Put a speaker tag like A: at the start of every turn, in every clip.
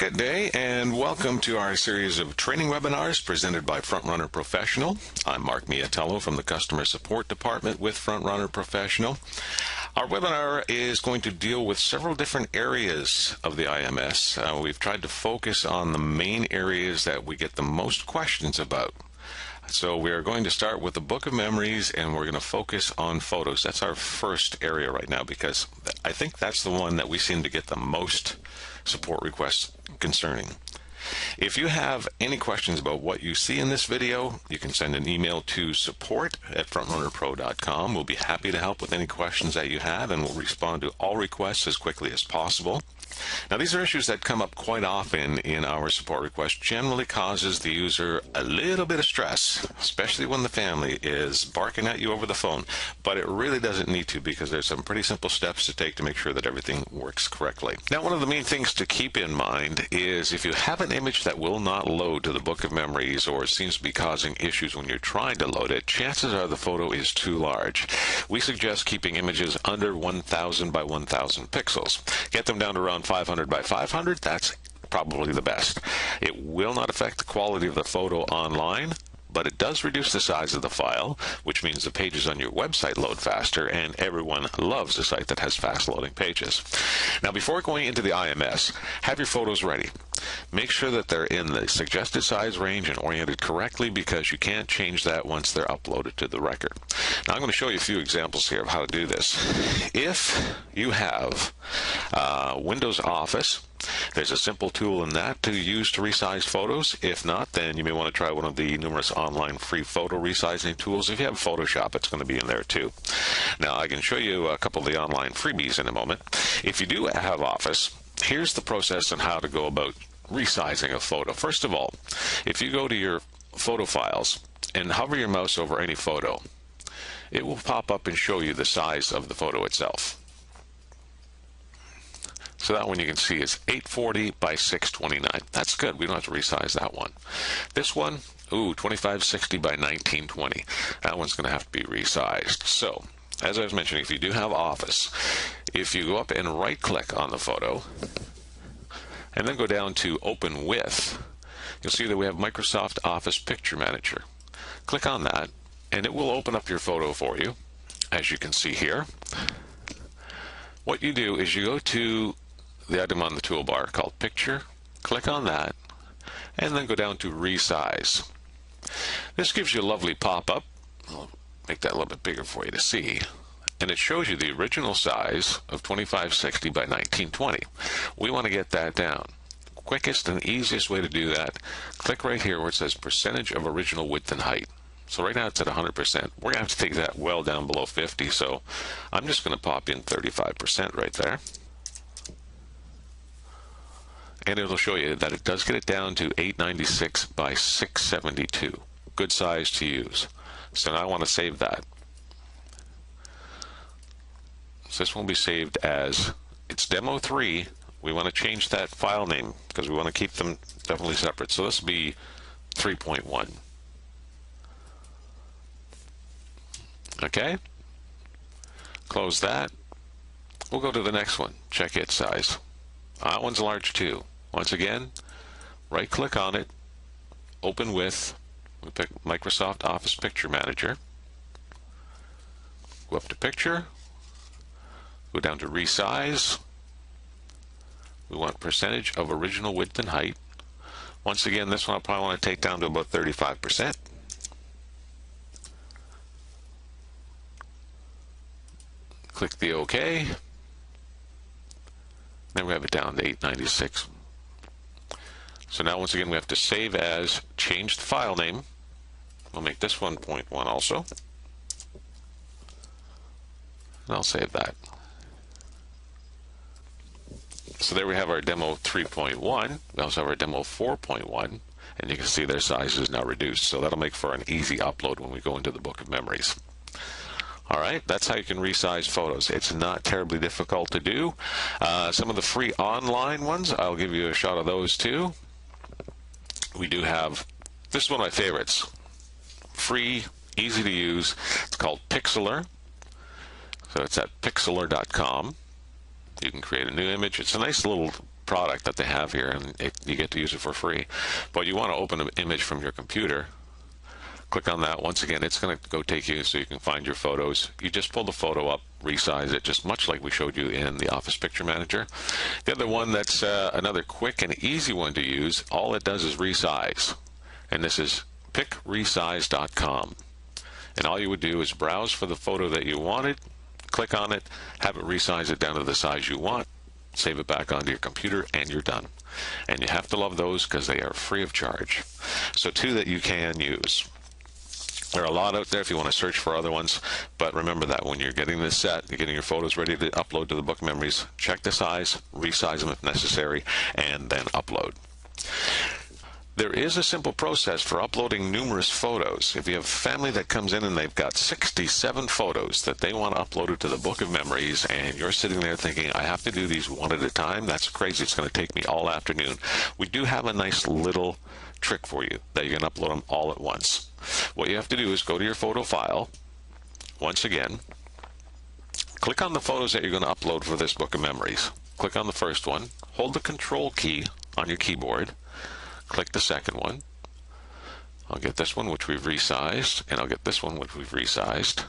A: Good day and welcome to our series of training webinars presented by FrontRunner Professional. I'm Mark Miatello from the Customer Support Department with FrontRunner Professional. Our webinar is going to deal with several different areas of the IMS. We've tried to focus on the main areas that we get the most questions about. So we are going to start with the Book of Memories, and we're going to focus on photos. That's our first area right now because I think that's the one that we seem to get the most support requests concerning. If you have any questions about what you see in this video, you can send an email to support@frontrunnerpro.com. We'll be happy to help with any questions that you have, and we'll respond to all requests as quickly as possible. Now, these are issues that come up quite often in our support request. Generally causes the user a little bit of stress, especially when the family is barking at you over the phone. But it really doesn't need to, because there's some pretty simple steps to take to make sure that everything works correctly. Now, one of the main things to keep in mind is if you have an image that will not load to the Book of Memories or seems to be causing issues when you're trying to load it, chances are the photo is too large. We suggest keeping images under 1000 by 1000 pixels. Get them down to around 500 by 500, that's probably the best. It will not affect the quality of the photo online, but it does reduce the size of the file, which means the pages on your website load faster, and everyone loves a site that has fast loading pages. Now, before going into the IMS, have your photos ready. Make sure that they're in the suggested size range and oriented correctly, because you can't change that once they're uploaded to the record. Now, I'm going to show you a few examples here of how to do this. If you have Windows Office, there's a simple tool in that to use to resize photos. If not, then you may want to try one of the numerous online free photo resizing tools. If you have Photoshop, it's going to be in there too. Now, I can show you a couple of the online freebies in a moment. If you do have Office, here's the process on how to go about resizing a photo. First of all, if you go to your photo files and hover your mouse over any photo, it will pop up and show you the size of the photo itself. So that one you can see is 840 by 629. That's good. We don't have to resize that one. This one, 2560 by 1920. That one's going to have to be resized. So, as I was mentioning, if you do have Office, if you go up and right-click on the photo, and then go down to Open With, you'll see that we have Microsoft Office Picture Manager. Click on that, and it will open up your photo for you, as you can see here. What you do is you go to the item on the toolbar called Picture, click on that, and then go down to Resize. This gives you a lovely pop-up. I'll make that a little bit bigger for you to see. And it shows you the original size of 2560 by 1920. We want to get that down. Quickest and easiest way to do that, click right here where it says percentage of original width and height. So right now it's at 100%. We're going to have to take that well down below 50, so I'm just going to pop in 35% right there. And it'll show you that it does get it down to 896 by 672. Good size to use. So now I want to save that. So this will be saved as, it's Demo 3. We want to change that file name because we want to keep them definitely separate. So this will be 3.1. Okay? Close that. We'll go to the next one. Check its size. That one's large too. Once again, right-click on it, Open With, we pick Microsoft Office Picture Manager, go up to Picture, go down to Resize, we want percentage of original width and height. Once again, this one I'll probably want to take down to about 35%. Click the OK. Then we have it down to 896. So now once again we have to save as, change the file name. We'll make this 1.1 also. And I'll save that. So there we have our demo 3.1. We also have our demo 4.1. And you can see their size is now reduced. So that'll make for an easy upload when we go into the Book of Memories. Alright, that's how you can resize photos. It's not terribly difficult to do. Some of the free online ones, I'll give you a shot of those too. We do have, this is one of my favorites. Free, easy to use. It's called Pixlr. So it's at pixlr.com. You can create a new image. It's a nice little product that they have here, and you get to use it for free. But you want to open an image from your computer. Click on that. Once again, it's going to go take you so you can find your photos. You just pull the photo up, resize it, just much like we showed you in the Office Picture Manager. The other one that's another quick and easy one to use, all it does is resize. And this is picresize.com. And all you would do is browse for the photo that you wanted, click on it, have it resize it down to the size you want, save it back onto your computer, and you're done. And you have to love those because they are free of charge. So 2 that you can use. There are a lot out there if you want to search for other ones, but remember that when you're getting this set, you're getting your photos ready to upload to the Book of Memories, check the size, resize them if necessary, and then upload. There is a simple process for uploading numerous photos. If you have a family that comes in and they've got 67 photos that they want uploaded to the Book of Memories, and you're sitting there thinking, I have to do these one at a time, that's crazy. It's going to take me all afternoon. We do have a nice little trick for you that you can upload them all at once. What you have to do is go to your photo file. Once again, click on the photos that you're going to upload for this Book of Memories. Click on the first one. Hold the Control key on your keyboard. Click the second one. I'll get this one, which we've resized, and I'll get this one, which we've resized.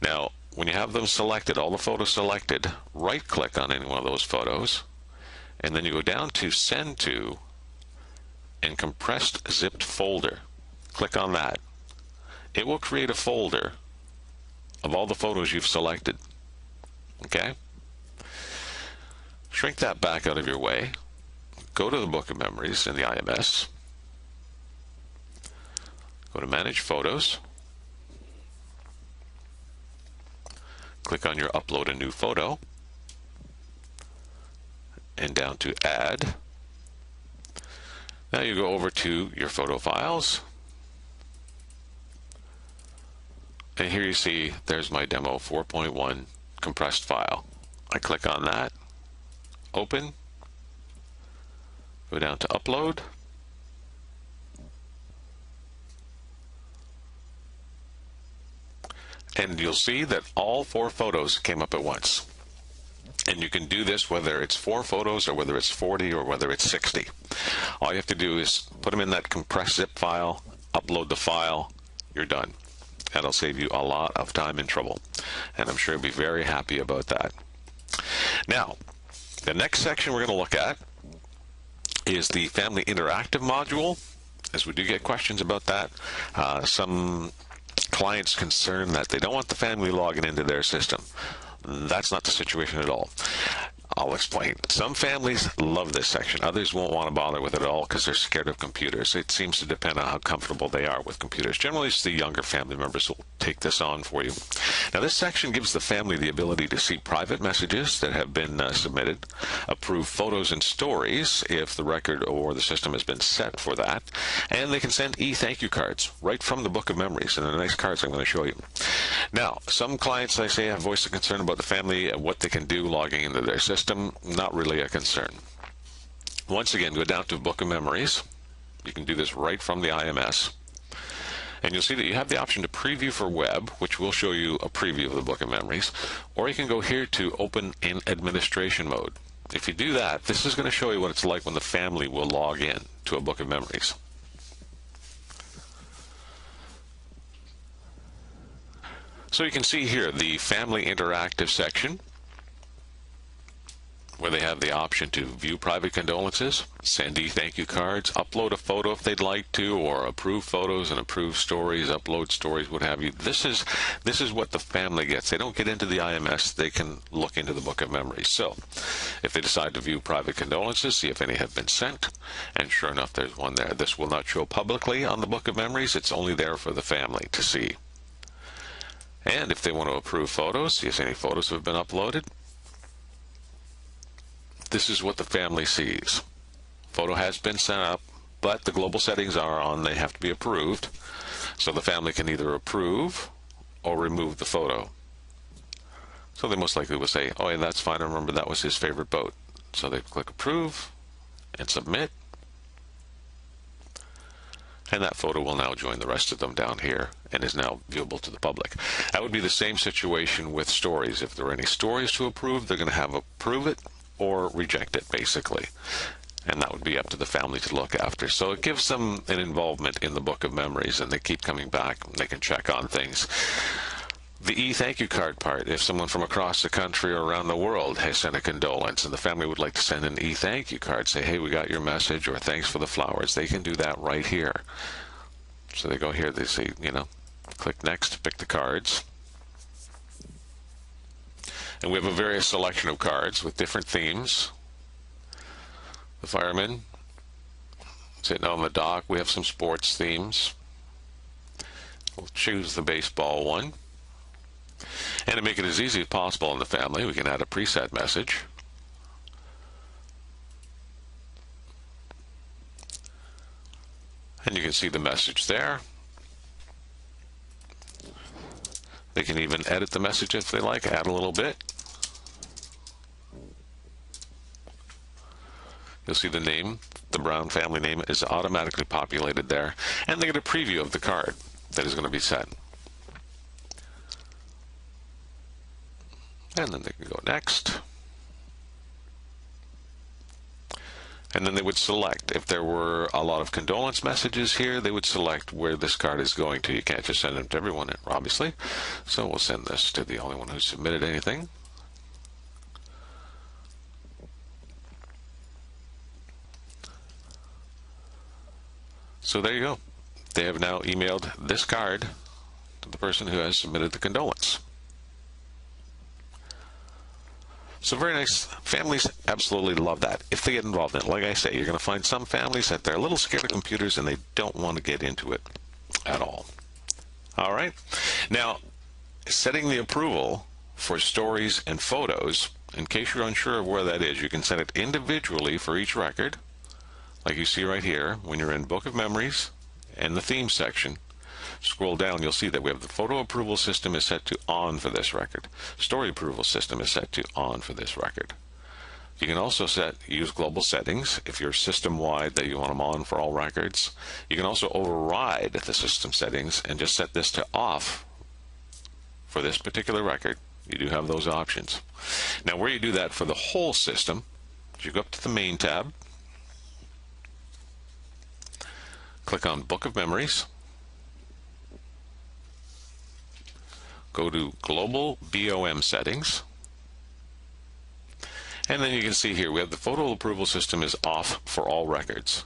A: Now, when you have them selected, all the photos selected, right-click on any one of those photos, and then you go down to Send To and Compressed Zipped Folder. Click on that. It will create a folder of all the photos you've selected. Okay? Shrink that back out of your way. Go to the Book of Memories in the IMS. Go to Manage Photos. Click on your Upload a New Photo. And down to Add. Now you go over to your photo files. And here you see there's my demo 4.1 compressed file. I click on that. Open. Go down to Upload. And you'll see that all 4 photos came up at once. And you can do this whether it's 4 photos or whether it's 40 or whether it's 60. All you have to do is put them in that compressed zip file, upload the file, you're done. That'll save you a lot of time and trouble. And I'm sure you'll be very happy about that. Now, the next section we're going to look at is the Family Interactive module, as we do get questions about that. Some clients concerned that they don't want the family logging into their system. That's not the situation at all. I'll explain. Some families love this section. Others won't want to bother with it at all because they're scared of computers. It seems to depend on how comfortable they are with computers. Generally, it's the younger family members who will take this on for you. Now, this section gives the family the ability to see private messages that have been submitted, approve photos and stories if the record or the system has been set for that, and they can send e-thank you cards right from the Book of Memories, and the nice cards I'm going to show you. Now, some clients, I say, have voiced a concern about the family, what they can do logging into their system. Not really a concern. Once again, go down to Book of Memories. You can do this right from the IMS. And you'll see that you have the option to preview for web, which will show you a preview of the Book of Memories. Or you can go here to open in administration mode. If you do that, this is going to show you what it's like when the family will log in to a Book of Memories. So you can see here the Family Interactive section, where they have the option to view private condolences, send e-thank you cards, upload a photo if they'd like to, or approve photos and approve stories, upload stories, what have you. This is what the family gets. They don't get into the IMS. They can look into the Book of Memories. So if they decide to view private condolences, see if any have been sent, and sure enough, there's one there. This will not show publicly on the Book of Memories. It's only there for the family to see. And if they want to approve photos, see if any photos have been uploaded. This is what the family sees. Photo has been sent up, but the global settings are on. They have to be approved. So the family can either approve or remove the photo. So they most likely will say, oh, yeah, that's fine. I remember that was his favorite boat. So they click approve and submit. And that photo will now join the rest of them down here and is now viewable to the public. That would be the same situation with stories. If there are any stories to approve, they're going to have approve it or reject it, basically. And that would be up to the family to look after. So it gives them an involvement in the book of memories, and they keep coming back. They can check on things. The e-thank you card part, if someone from across the country or around the world has sent a condolence and the family would like to send an e-thank you card, say, hey, we got your message, or thanks for the flowers, they can do that right here. So they go here, they say, click next, pick the cards. And we have a various selection of cards with different themes. The firemen sitting on the dock, we have some sports themes. We'll choose the baseball one. And to make it as easy as possible in the family, we can add a preset message. And you can see the message there. They can even edit the message if they like, add a little bit. You'll see the name, the Brown family name is automatically populated there. And they get a preview of the card that is going to be sent. And then they can go next. And then they would select, if there were a lot of condolence messages here, they would select where this card is going to. You can't just send them to everyone, obviously. So we'll send this to the only one who submitted anything. So there you go. They have now emailed this card to the person who has submitted the condolence. So very nice. Families absolutely love that if they get involved in it. Like I say, you're going to find some families that they're a little scared of computers and they don't want to get into it at all. All right. Now, setting the approval for stories and photos, in case you're unsure of where that is, you can set it individually for each record. Like you see right here, when you're in Book of Memories and the theme section, scroll down, you'll see that we have the photo approval system is set to on for this record. Story approval system is set to on for this record. You can also use global settings if you're system-wide that you want them on for all records. You can also override the system settings and just set this to off for this particular record. You do have those options. Now, where you do that for the whole system, you go up to the main tab, click on Book of Memories, go to Global BOM Settings, and then you can see here we have the photo approval system is off for all records.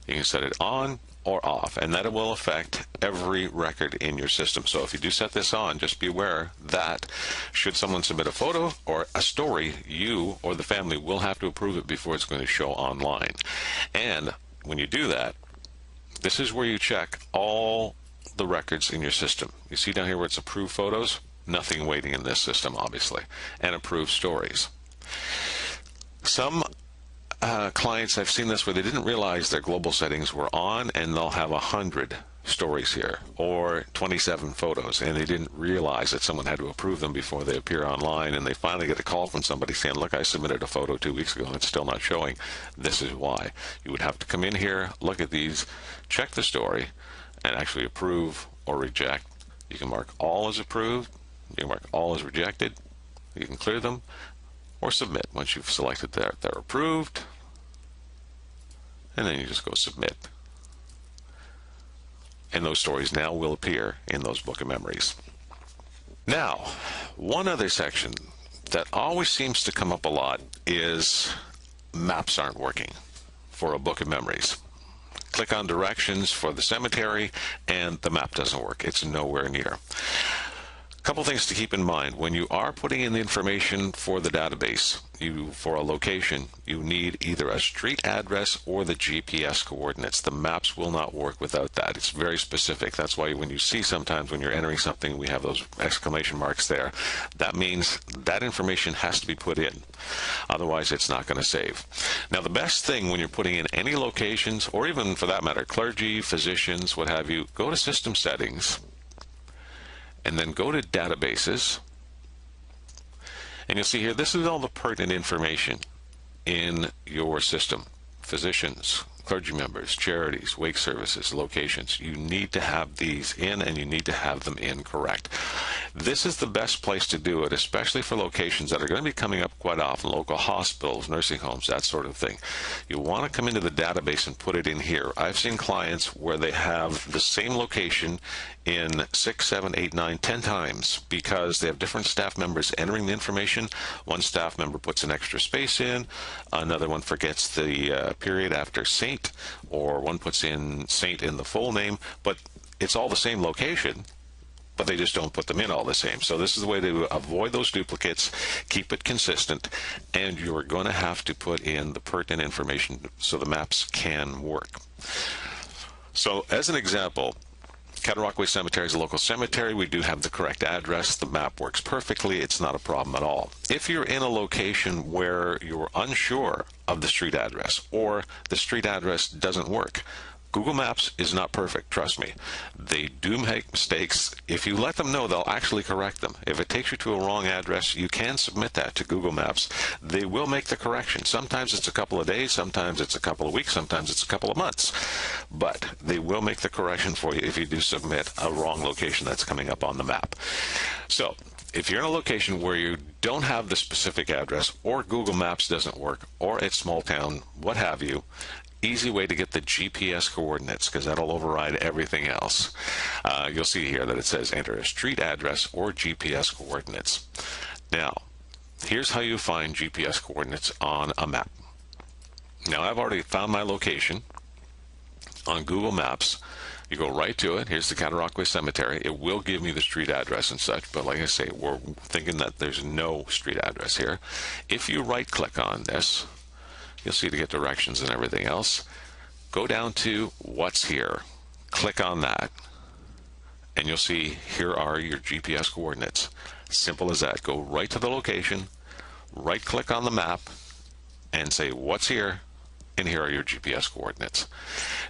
A: You can set it on or off, and that will affect every record in your system. So if you do set this on, just be aware that should someone submit a photo or a story, you or the family will have to approve it before it's going to show online. And when you do that, this is where you check all the records in your system. You see down here where it's approved photos? Nothing waiting in this system, obviously. And approved stories. Some clients, I've seen this where they didn't realize their global settings were on, and they'll have 100 stories here or 27 photos, and they didn't realize that someone had to approve them before they appear online, and they finally get a call from somebody saying, look, I submitted a photo 2 weeks ago and it's still not showing. This is why. You would have to come in here, look at these, check the story, and actually approve or reject. You can mark all as approved, you can mark all as rejected, you can clear them, or submit once you've selected that they're approved, and then you just go submit. And those stories now will appear in those Book of Memories. Now, one other section that always seems to come up a lot is maps aren't working for a Book of Memories. Click on directions for the cemetery and the map doesn't work. It's nowhere near. A couple things to keep in mind. When you are putting in the information for the database, for a location, you need either a street address or the GPS coordinates. The maps will not work without that. It's very specific. That's why when you see sometimes when you're entering something, we have those exclamation marks there. That means that information has to be put in. Otherwise, it's not going to save. Now, the best thing when you're putting in any locations, or even for that matter, clergy, physicians, what have you, go to System Settings, and then go to Databases, and you'll see here this is all the pertinent information in your system. Physicians, clergy members, charities, wake services, locations. You need to have these in, and you need to have them in correct. This is the best place to do it, especially for locations that are going to be coming up quite often, local hospitals, nursing homes, that sort of thing. You want to come into the database and put it in here. I've seen clients where they have the same location in 6, 7, 8, 9, 10 times because they have different staff members entering the information. One staff member puts an extra space in, another one forgets the period after saint, or one puts in saint in the full name, but it's all the same location, but they just don't put them in all the same. So this is the way to avoid those duplicates, keep it consistent, and you're going to have to put in the pertinent information so the maps can work. So as an example, Cataraqui Cemetery is a local cemetery. We do have the correct address. The map works perfectly. It's not a problem at all. If you're in a location where you're unsure of the street address or the street address doesn't work, Google Maps is not perfect, trust me. They do make mistakes. If you let them know, they'll actually correct them. If it takes you to a wrong address, you can submit that to Google Maps. They will make the correction. Sometimes it's a couple of days, sometimes it's a couple of weeks, sometimes it's a couple of months. But they will make the correction for you if you do submit a wrong location that's coming up on the map. So, if you're in a location where you don't have the specific address, or Google Maps doesn't work, or it's small town, what have you, easy way to get the GPS coordinates, because that'll override everything else. You'll see here that it says enter a street address or GPS coordinates. Now, here's how you find GPS coordinates on a map. Now, I've already found my location on Google Maps. You go right to it. Here's the Cataraqui Cemetery. It will give me the street address and such, but like I say, we're thinking that there's no street address here. If you right-click on this, you'll see to get directions and everything else. Go down to What's Here. Click on that, and you'll see here are your GPS coordinates. Simple as that. Go right to the location, right-click on the map, and say What's Here, and here are your GPS coordinates.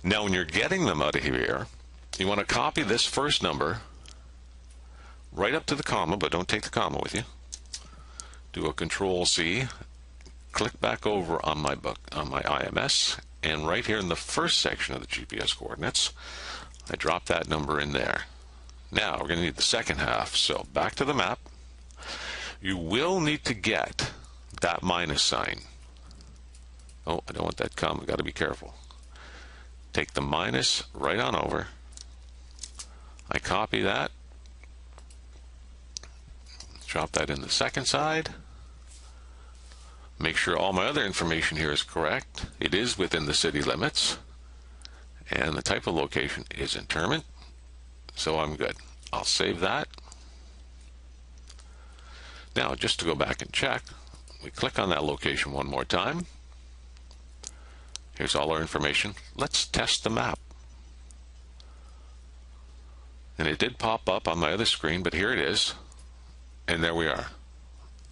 A: Now, when you're getting them out of here, you want to copy this first number right up to the comma, but don't take the comma with you. Do a Control-C. Click back over on my IMS, and right here in the first section of the GPS coordinates, I drop that number in there. Now we're going to need the second half, so back to the map. You will need to get that minus sign. Oh, I don't want that comma, got to be careful. Take the minus right on over. I copy that, drop that in the second side. Make sure all my other information here is correct. It is within the city limits, and the type of location is interment, so I'm good. I'll save that. Now, just to go back and check, we click on that location one more time. Here's all our information. Let's test the map. And it did pop up on my other screen, but here it is, and there we are.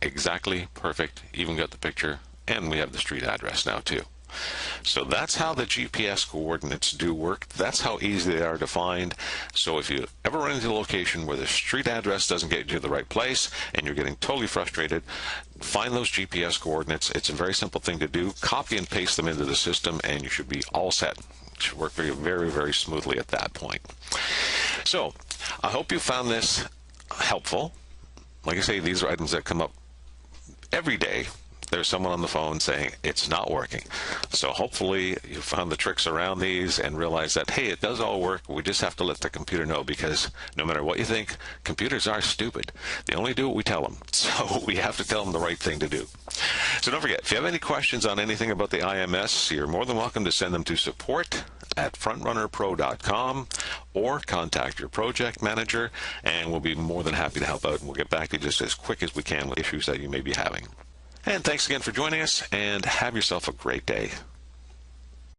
A: Exactly perfect, even got the picture, and we have the street address now too. So that's how the GPS coordinates do work. That's how easy they are to find. So if you ever run into a location where the street address doesn't get you to the right place and you're getting totally frustrated, find those GPS coordinates. It's a very simple thing to do. Copy and paste them into the system and you should be all set. It should work very, very, very smoothly at that point. So I hope you found this helpful. Like I say, these are items that come up every day. There's someone on the phone saying it's not working. So hopefully you found the tricks around these and realize that, hey, it does all work. We just have to let the computer know, because no matter what you think, computers are stupid. They only do what we tell them. So we have to tell them the right thing to do. So don't forget, if you have any questions on anything about the IMS, you're more than welcome to send them to support@frontrunnerpro.com or contact your project manager, and we'll be more than happy to help out, and we'll get back to you just as quick as we can with issues that you may be having. And thanks again for joining us, and have yourself a great day.